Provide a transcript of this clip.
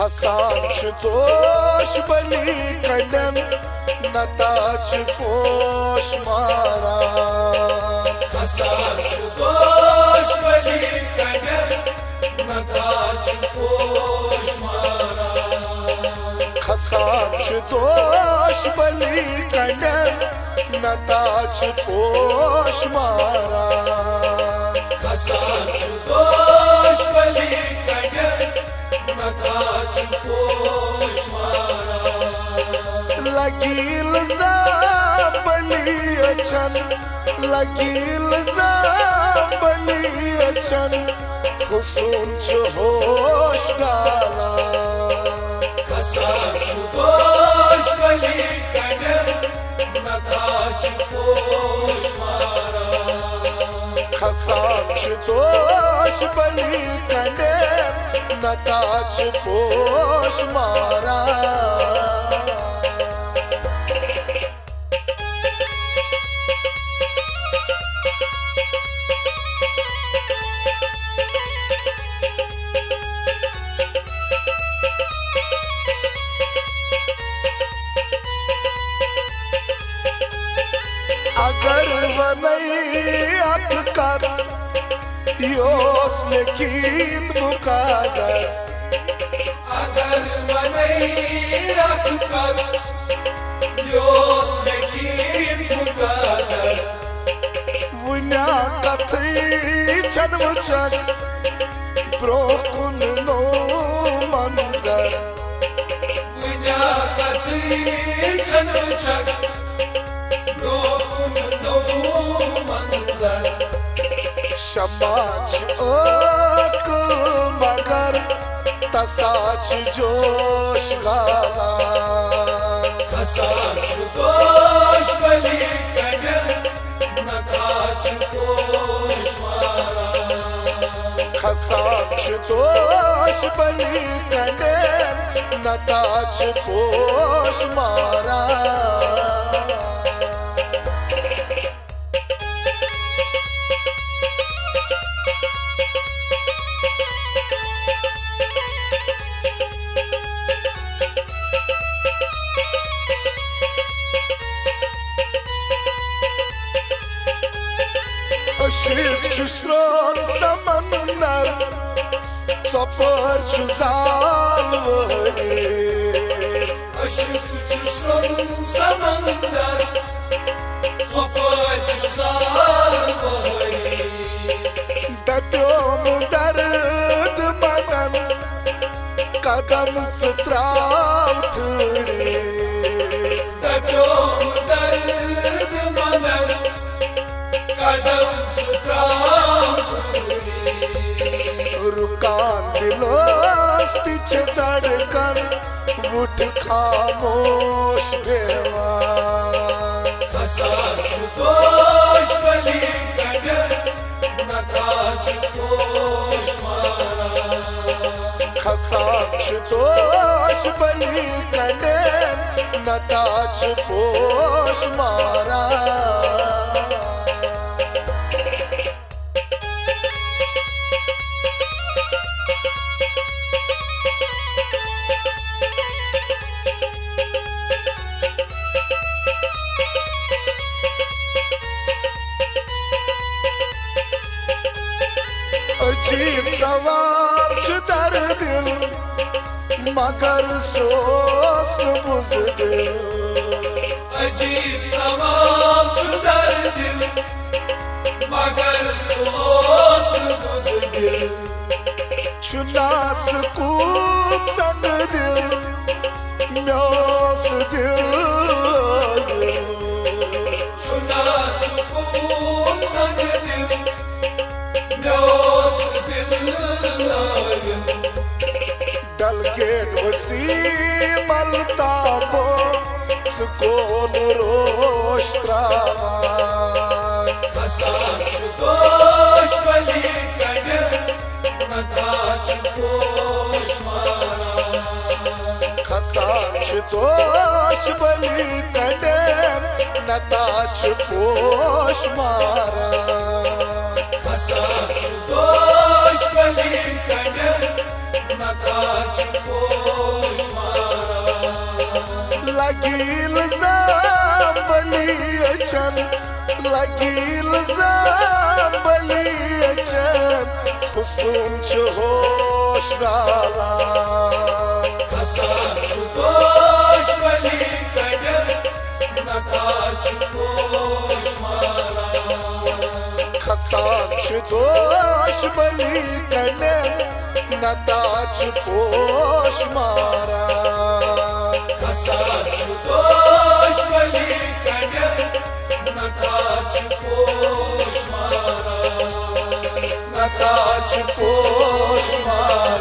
खसान दोष बली कड़न नताच पोश मारा खसान दोष बली कड़न नताच पोश मारा खसान दोष बली कड़न नताच पोश मारा खसान दोष बली कड़न नताच पोश मारा लगील बली अचन लगील बली अचन हुसून होश डाला खसान दोष बली कड़न नताच पोश मारा खसान दोष बली कड़न नताच पोश मारा अगर वनई अखकर योस लिखित मुकादर अगर वनई अखकर योस लिखित मुकादर वुन्या कथई छनवचक ब्रोकुन नो मंजर वुन्या कथई छनवचक शमाच अकल मगर तसाच जोश गाला खसान दोष बली कड़न नताच पोश मारा खसान दोष बली कड़न नताच पोश मारा Aşık çüşron samanlar Topar çuzal verir Aşık çüşron samanlar Topar çuzal verir Depyom derd manan Kadam sıtrav türir Depyom derd manan Kadam रुकान दिलोस पीछे धड़कन उठ खामोश बेवा खसान दोष बली कड़न नताच पोश मारा खसान दोष बली कड़न नताच पोश मारा अजीब सवार दर दिल मगर सोस बुज़दिल अजीब सवाब दर दिल मगर सोस बुज़दिल चुनास कूद संग दिल म्योस दिल चुना सुकून संग दिल डलगेट वसीम अल्ताबो सुकून रोश्त्रावा खसान दोष बली कड़न नताच पोश मारा खसान दोष बली कड़न नताच पोश मारा खसान दोष बली कड़न नताच पोश लगील जांबली अचन लगील जांबली अचन हुसूम च होश डाला खसान छु दोश्मनी कड़न नथा छु पोश मारा खसान च दोश्मनी कड़न नथा छु पोश मारा खसान छु दोश्मनी कड़न नथा छु पोश मारा नथा छु पोश मारा